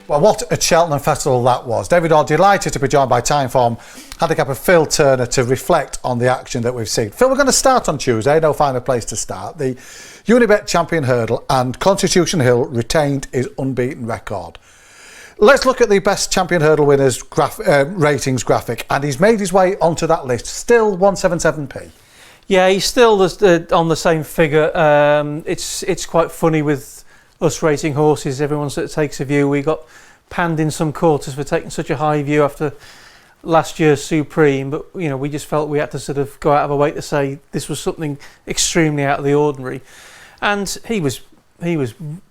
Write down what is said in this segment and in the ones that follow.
Well, what a Cheltenham Festival that was. David Orr delighted to be joined by Timeform handicapper Phil Turner to reflect on the action that we've seen. Phil, we're going to start on Tuesday. No finer place to start. The Unibet Champion Hurdle, and Constitution Hill retained his unbeaten record. Let's look at the best Champion Hurdle winners ratings graphic, and he's made his way onto that list. Still 177p. Yeah, he's still on the same figure. It's quite funny with us racing horses. Everyone sort of takes a view. We got panned in some quarters for taking such a high view after last year's Supreme, but you know, we just felt we had to sort of go out of our way to say this was something extremely out of the ordinary. And he was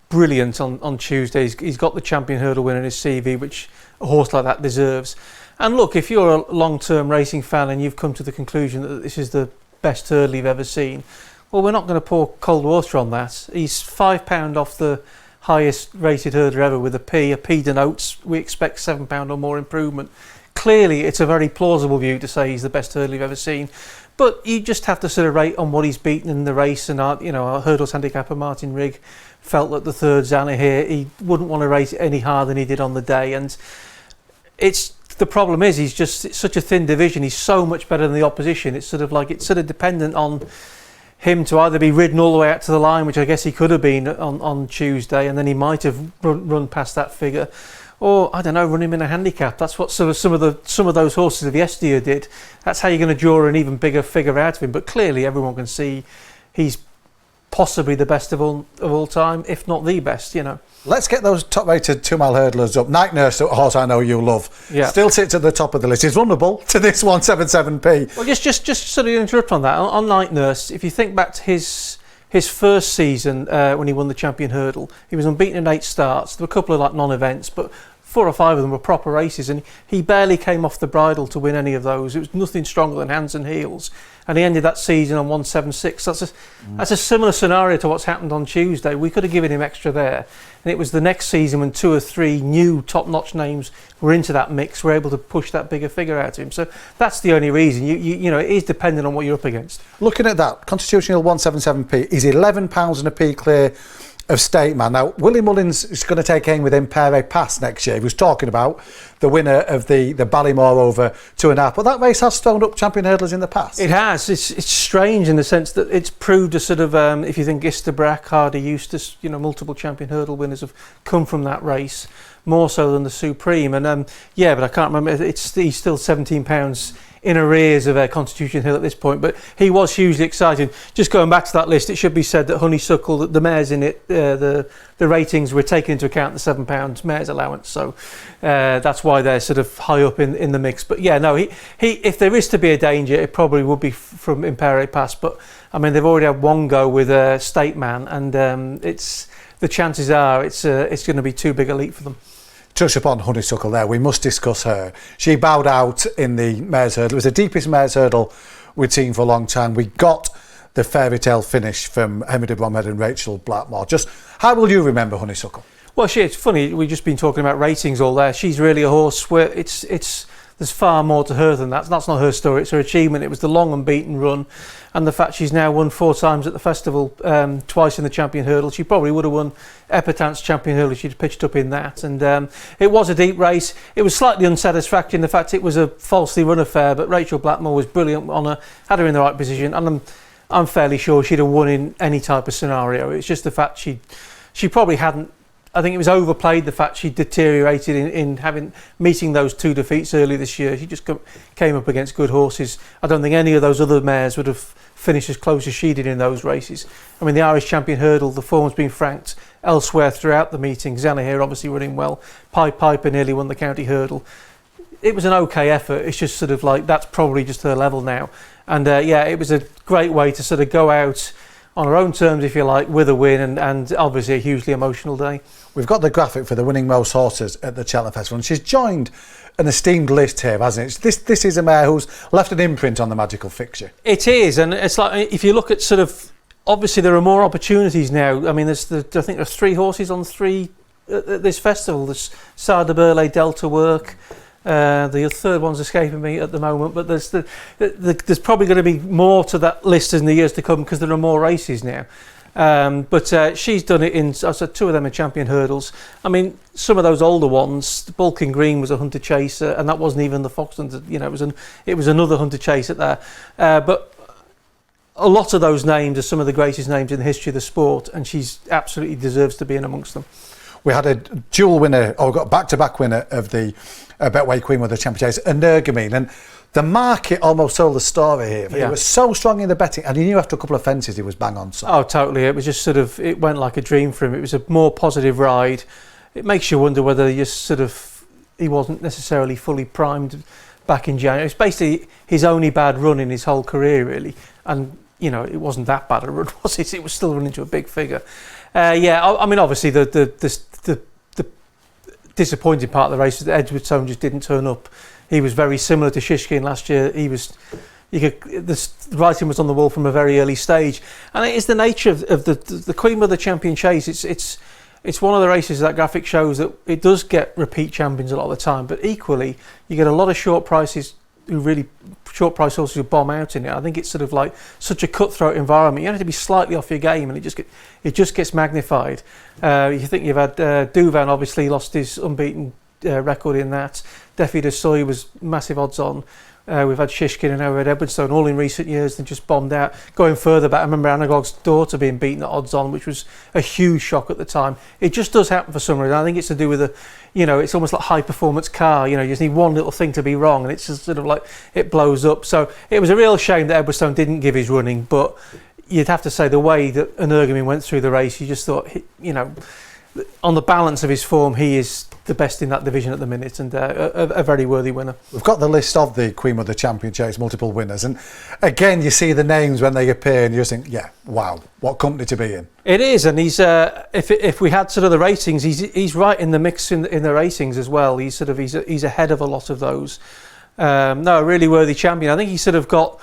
brilliant on Tuesday. He's got the Champion Hurdle win in his CV, which a horse like that deserves. And look, if you're a long-term racing fan and you've come to the conclusion that this is the best hurdle you've ever seen, well, we're not going to pour cold water on that. He's £5 off the highest rated hurdler ever with a P. A P denotes we expect £7 or more improvement. Clearly, it's a very plausible view to say he's the best hurdle you've ever seen. But you just have to sort of rate on what he's beaten in the race. And our hurdles handicapper Martin Rigg felt that the third Zanna here, he wouldn't want to rate it any harder than he did on the day. And the problem is it's such a thin division. He's so much better than the opposition. It's sort of dependent on him to either be ridden all the way out to the line, which I guess he could have been on Tuesday, and then he might have run past that figure, or I don't know, run him in a handicap. That's what sort of some of those horses of yesteryear did. That's how you're going to draw an even bigger figure out of him. But clearly, everyone can see he's possibly the best of all time, if not the best. You know. Let's get those top-rated 2 mile hurdlers up. Night Nurse, a horse I know you love, still sits at the top of the list. He's vulnerable to this 177p. Well, just sort of interrupt on that. On Night Nurse, if you think back to his first season when he won the Champion Hurdle, he was unbeaten in 8 starts. There were a couple of non-events, but 4 or 5 of them were proper races, and he barely came off the bridle to win any of those. It was nothing stronger than hands and heels, and he ended that season on 176. That's a similar scenario to what's happened on Tuesday. We could have given him extra there, and it was the next season when 2 or 3 new top-notch names were into that mix, were able to push that bigger figure out of him. So that's the only reason. You know, it is dependent on what you're up against. Looking at that, Constitutional 177p is £11 and a p clear of State Man. Now, Willie Mullins is going to take aim with Impere Pass next year. He was talking about the winner of the Ballymore over 2.5, but that race has thrown up champion hurdlers in the past. It has. It's strange in the sense that it's proved a sort of, if you think Isterbrack, Hardy Eustace, multiple champion hurdle winners have come from that race, more so than the Supreme. And but I can't remember, he's still £17 in arrears of Constitution Hill at this point, but he was hugely excited. Just going back to that list, it should be said that Honeysuckle, the mares in it, the ratings were taken into account, the £7 mares allowance, so that's why they're sort of high up in the mix. But yeah, no, he if there is to be a danger, it probably would be from Impere Pass, but I mean, they've already had one go with State Man, and the chances are it's going to be too big a leap for them. Touch upon Honeysuckle there, we must discuss her. She bowed out in the mares hurdle. It was the deepest mares hurdle we'd seen for a long time. We got the fairy tale finish from Henry de Bromhead and Rachel Blackmore. Just how will you remember Honeysuckle? Well, it's funny, we've just been talking about ratings all there. She's really a horse where there's far more to her than that. That's not her story, it's her achievement. It was the long unbeaten run, and the fact she's now won 4 times at the festival, twice in the Champion Hurdle. She probably would have won Epitant's Champion Hurdle if she'd pitched up in that. And it was a deep race. It was slightly unsatisfactory in the fact it was a falsely run affair, but Rachel Blackmore was brilliant on her, had her in the right position, and I'm fairly sure she'd have won in any type of scenario. It's just the fact she probably hadn't. I think it was overplayed, the fact she deteriorated in meeting those 2 defeats early this year. She just came up against good horses. I don't think any of those other mares would have finished as close as she did in those races. I mean, the Irish Champion Hurdle, the form's been franked elsewhere throughout the meeting. Zanna here obviously running well. Piper nearly won the County Hurdle. It was an okay effort. It's just sort of like, that's probably just her level now. And it was a great way to sort of go out on her own terms, if you like, with a win, and obviously a hugely emotional day. We've got the graphic for the winning most horses at the Cheltenham Festival, and she's joined an esteemed list here, hasn't it? This is a mare who's left an imprint on the magical fixture. It is, and it's like, if you look at sort of, obviously there are more opportunities now. I mean, I think there's 3 horses on 3 at this festival. There's Sard de Burley, Delta Work. The third one's escaping me at the moment, but there's probably going to be more to that list in the years to come because there are more races now. But she's done it in, I said, 2 of them are champion hurdles. I mean, some of those older ones, Balkan Green was a hunter chaser, and that wasn't even the Fox Hunter. You know, it was another hunter chaser there. But a lot of those names are some of the greatest names in the history of the sport, and she's absolutely deserves to be in amongst them. We had a dual winner, or got back-to-back winner of the Betway Queen with the Champion Chase, Energumene, and the market almost told the story here. He was so strong in the betting, and he knew after a couple of fences he was bang on. So. Oh, totally. It was just sort of, it went like a dream for him. It was a more positive ride. It makes you wonder whether he wasn't necessarily fully primed back in January. It's basically his only bad run in his whole career, really. And, you know, it wasn't that bad a run, was it? It was still running to a big figure. I mean, obviously, the disappointing part of the race was that Edwardstone just didn't turn up. He was very similar to Shishkin last year. The writing was on the wall from a very early stage, and it is the nature of the Queen Mother Champion Chase. It's one of the races that graphic shows that it does get repeat champions a lot of the time, but equally you get a lot of short price horses who bomb out in it. I think it's sort of like such a cutthroat environment. You have to be slightly off your game, and it just gets magnified. You think you've had Douvan obviously lost his unbeaten record in that. Defi de Soy was massive odds on. We've had Shishkin and now we've had Edwardstone all in recent years and just bombed out. Going further back, I remember Anagog's daughter being beaten at odds on, which was a huge shock at the time. It just does happen for some reason. I think it's to do with it's almost like high performance car. You just need one little thing to be wrong and it's just sort of like it blows up. So it was a real shame that Edwardstone didn't give his running, but you'd have to say the way that Energumene went through the race, you just thought, on the balance of his form, he is the best in that division at the minute, and a very worthy winner. We've got the list of the Queen Mother Champion Chase, multiple winners, and again you see the names when they appear and you just think, yeah, wow, what company to be in. It is, and he's if we had sort of the ratings, he's right in the mix in the ratings as well. He's ahead of a lot of those. A really worthy champion. I think he sort of got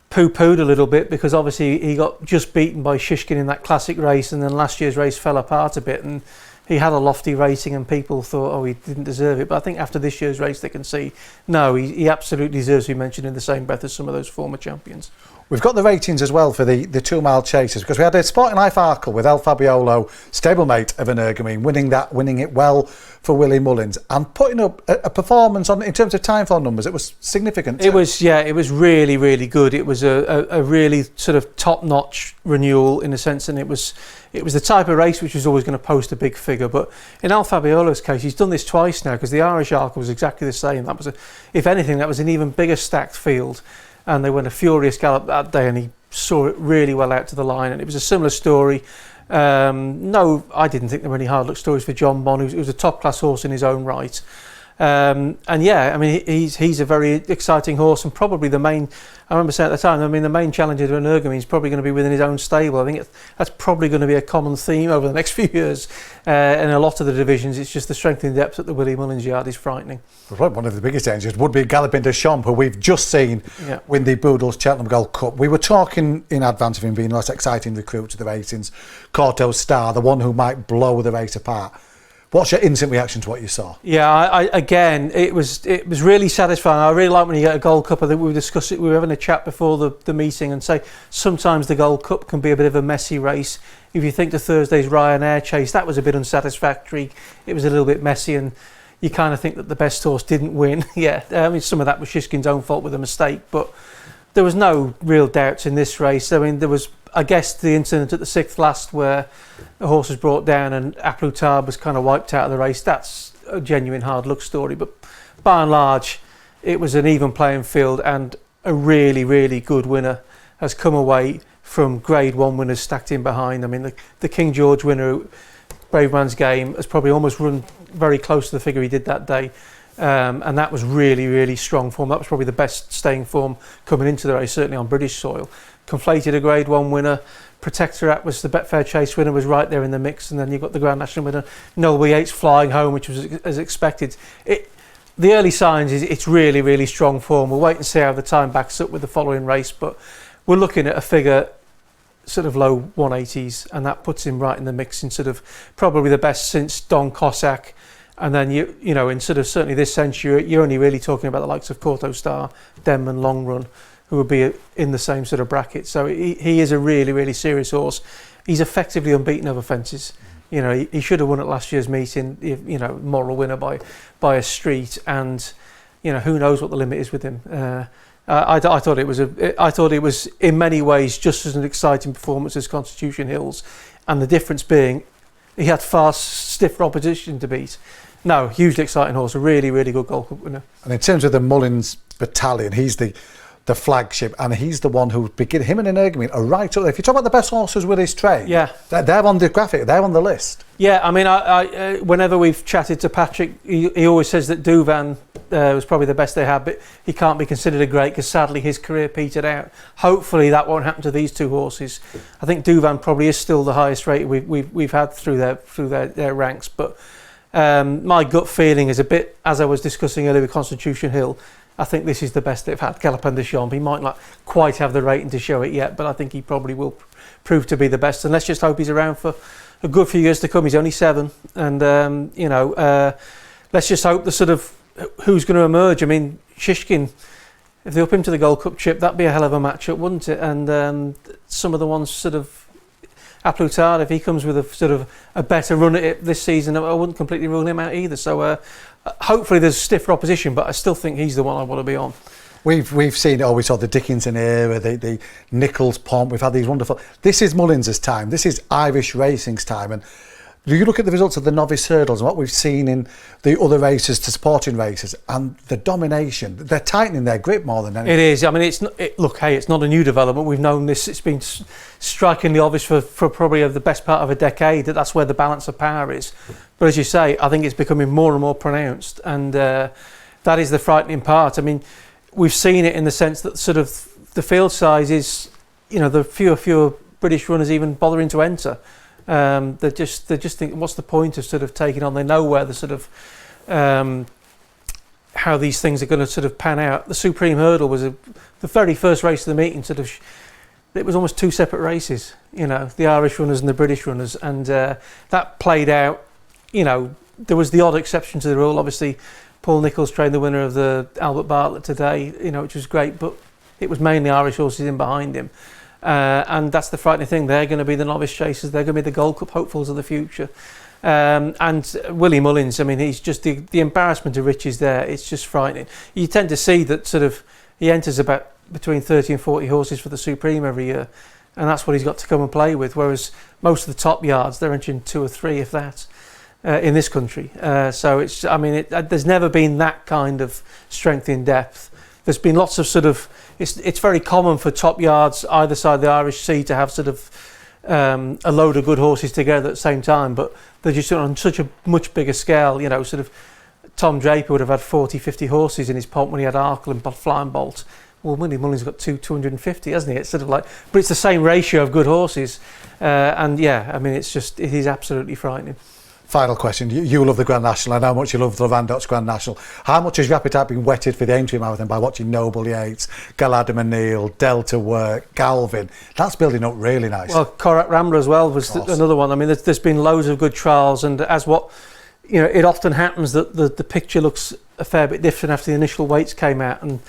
poo-pooed a little bit because obviously he got just beaten by Shishkin in that classic race, and then last year's race fell apart a bit, and he had a lofty rating and people thought, he didn't deserve it. But I think after this year's race they can see, no, he absolutely deserves to be mentioned in the same breath as some of those former champions. We've got the ratings as well for the 2 mile chases, because we had a Sporting Life Arkle with El Fabiolo, stablemate of Energumene, winning it well for Willie Mullins and putting up a performance on in terms of Timeform numbers. It was significant. It was really, really good. It was a really sort of top-notch renewal in a sense, and it was the type of race which was always going to post a big figure. But in El Fabiolo's case, he's done this twice now, because the Irish Arkle was exactly the same. That was if anything, that was an even bigger stacked field. And they went a furious gallop that day, and he saw it really well out to the line. And it was a similar story. No, I didn't think there were any hard luck stories for John Bon, who was a top class horse in his own right. And yeah, I mean, he's a very exciting horse, and probably the main. I remember saying at the time, I mean, the main challenger to Energumene is probably going to be within his own stable. I think that's probably going to be a common theme over the next few years. In a lot of the divisions, it's just the strength in depth at the Willie Mullins yard is frightening. One of the biggest dangers would be Galopin de Champs, who we've just seen win the Boodles Cheltenham Gold Cup. We were talking in advance of him being the most exciting recruit to the ratings, Corto Star, the one who might blow the race apart. What's your instant reaction to what you saw? Yeah, again, it was really satisfying. I really like when you get a Gold Cup. I think we discussed it. We were having a chat before the meeting and say sometimes the Gold Cup can be a bit of a messy race. If you think to Thursday's Ryanair chase, that was a bit unsatisfactory. It was a little bit messy, and you kind of think that the best horse didn't win. Yeah, I mean, some of that was Shishkin's own fault with a mistake, but there was no real doubts in this race. I mean, there was, I guess, the incident at the 6th last where a horse was brought down and Aplutab was kind of wiped out of the race. That's a genuine hard luck story, but by and large it was an even playing field, and a really, really good winner has come away from Grade 1 winners stacked in behind. I mean, the King George winner, Brave Man's Game, has probably almost run very close to the figure he did that day. And that was really, really strong form. That was probably the best staying form coming into the race, certainly on British soil. Conflated, a Grade 1 winner. Protectorat was the Betfair Chase winner, was right there in the mix. And then you've got the Grand National winner, Noble Yates, flying home, which was as expected. The early signs is it's really, really strong form. We'll wait and see how the time backs up with the following race. But we're looking at a figure sort of low 180s, and that puts him right in the mix in sort of probably the best since Don Cossack. And then, you know, in sort of certainly this century, you're only really talking about the likes of Corto Star, Denman, Long Run, who would be in the same sort of bracket. So he is a really, really serious horse. he's effectively unbeaten over fences. You know, he should have won at last year's meeting. You know, moral winner by a street, and you know, who knows what the limit is with him. I thought it was in many ways just as an exciting performance as Constitution Hills, and the difference being he had far stiffer opposition to beat. No, hugely exciting horse, a really, really good Gold Cup winner. And in terms of the Mullins battalion, he's the flagship, and he's the one who him and Energumene are right up there. If you talk about the best horses with his train, yeah, they're on the graphic, they're on the list. Yeah, I mean, I whenever we've chatted to Patrick, he always says that Douvan was probably the best they had, but he can't be considered a great because sadly his career petered out. Hopefully that won't happen to these two horses. I think Douvan probably is still the highest rated we've had through their ranks, but my gut feeling is a bit, as I was discussing earlier with Constitution Hill, I think this is the best they've had. Galopin de Champs, he might not quite have the rating to show it yet, but I think he probably will prove to be the best. And let's just hope he's around for a good few years to come. He's only 7, and let's just hope the sort of who's going to emerge. I mean, Shishkin, if they up him to the Gold Cup chip, that'd be a hell of a matchup, wouldn't it? And some of the ones sort of Aplutard, if he comes with a sort of a better run at it this season, I wouldn't completely rule him out either. So hopefully there's stiffer opposition, but I still think he's the one I want to be on. We've seen it. We saw the Dickinson era, the Nichols Pomp. We've had these wonderful. This is Mullins's time. This is Irish racing's time. And you look at the results of the novice hurdles and what we've seen in the other races to sporting races, and the domination. They're tightening their grip more than anything. It is. I mean, it's not a new development. We've known this. It's been strikingly obvious for probably the best part of a decade that's where the balance of power is. But as you say, I think it's becoming more and more pronounced, and that is the frightening part. I mean, we've seen it in the sense that sort of the field size is, the fewer British runners even bothering to enter. They just think, what's the point of sort of taking on? They know where the sort of how these things are going to sort of pan out. The Supreme Hurdle was the very first race of the meeting. It was almost 2 separate races. The Irish runners and the British runners, and that played out. There was the odd exception to the rule. Obviously, Paul Nicholls trained the winner of the Albert Bartlett today, which was great, but it was mainly Irish horses in behind him. And that's the frightening thing. They're going to be the novice chasers. They're going to be the Gold Cup hopefuls of the future. And Willie Mullins, I mean, he's just the embarrassment of riches there. It's just frightening. You tend to see that sort of he enters about between 30 and 40 horses for the Supreme every year, and that's what he's got to come and play with. Whereas most of the top yards, they're entering 2 or 3, if that, in this country. So it's, I mean, there's never been that kind of strength in depth. There's been lots of sort of. It's very common for top yards either side of the Irish Sea to have sort of a load of good horses together at the same time, but they're just on such a much bigger scale. Sort of Tom Draper would have had 40, 50 horses in his pomp when he had Arkle and Flying Bolt. Well, Willie Mullins got 250, hasn't he? It's sort of like, but it's the same ratio of good horses, and yeah, I mean, it is absolutely frightening. Final question. You love the Grand National. I know how much you love the Levandot's Grand National. How much has your appetite been whetted for the Aintree Marathon by watching Noble Yates, Galadam O'Neill, Delta Work, Galvin? That's building up really nice. Well, Korak Rambler as well was another one. I mean, there's been loads of good trials, and as it often happens that the picture looks a fair bit different after the initial weights came out, and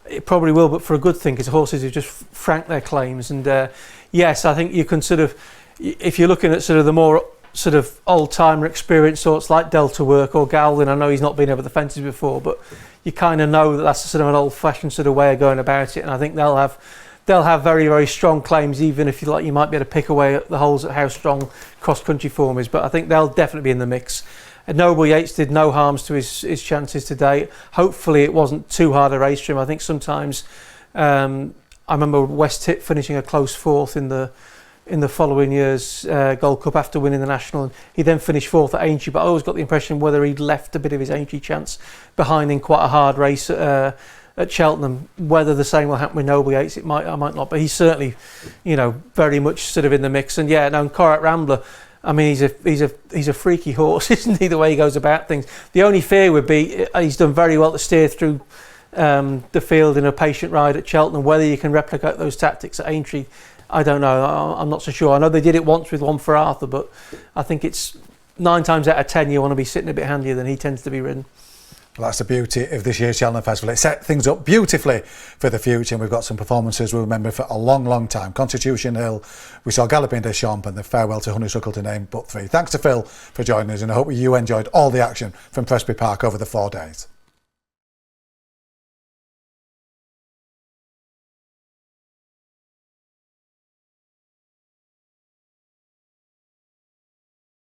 it probably will, but for a good thing, because horses have just franked their claims. And yes, I think you can sort of, if you're looking at sort of the more sort of old-timer experience sorts like Delta Work or Galvin, I know he's not been over the fences before, but you kind of know that that's sort of an old-fashioned sort of way of going about it, and I think they'll have very, very strong claims, even if you might be able to pick away at the holes at how strong cross-country form is, but I think they'll definitely be in the mix. And Noble Yates did no harms to his chances today. Hopefully it wasn't too hard a race for him. I think sometimes I remember West Tip finishing a close 4th in the following year's Gold Cup after winning the National, and he then finished 4th at Aintree, but I always got the impression whether he'd left a bit of his Aintree chance behind in quite a hard race at Cheltenham. Whether the same will happen with Noble Yates, I might not, but he's certainly very much sort of in the mix. And yeah, now Korak Rambler, I mean, he's a freaky horse, isn't he, the way he goes about things. The only fear would be he's done very well to steer through the field in a patient ride at Cheltenham. Whether you can replicate those tactics at Aintree, I don't know. I'm not so sure. I know they did it once with One for Arthur, but I think it's 9 times out of 10 you want to be sitting a bit handier than he tends to be ridden. Well, that's the beauty of this year's Cheltenham Festival. It set things up beautifully for the future, and we've got some performances we'll remember for a long, long time. Constitution Hill, we saw Galloping des Champs, and the Farewell to Honeysuckle, to name but three. Thanks to Phil for joining us, and I hope you enjoyed all the action from Presby Park over the 4 days.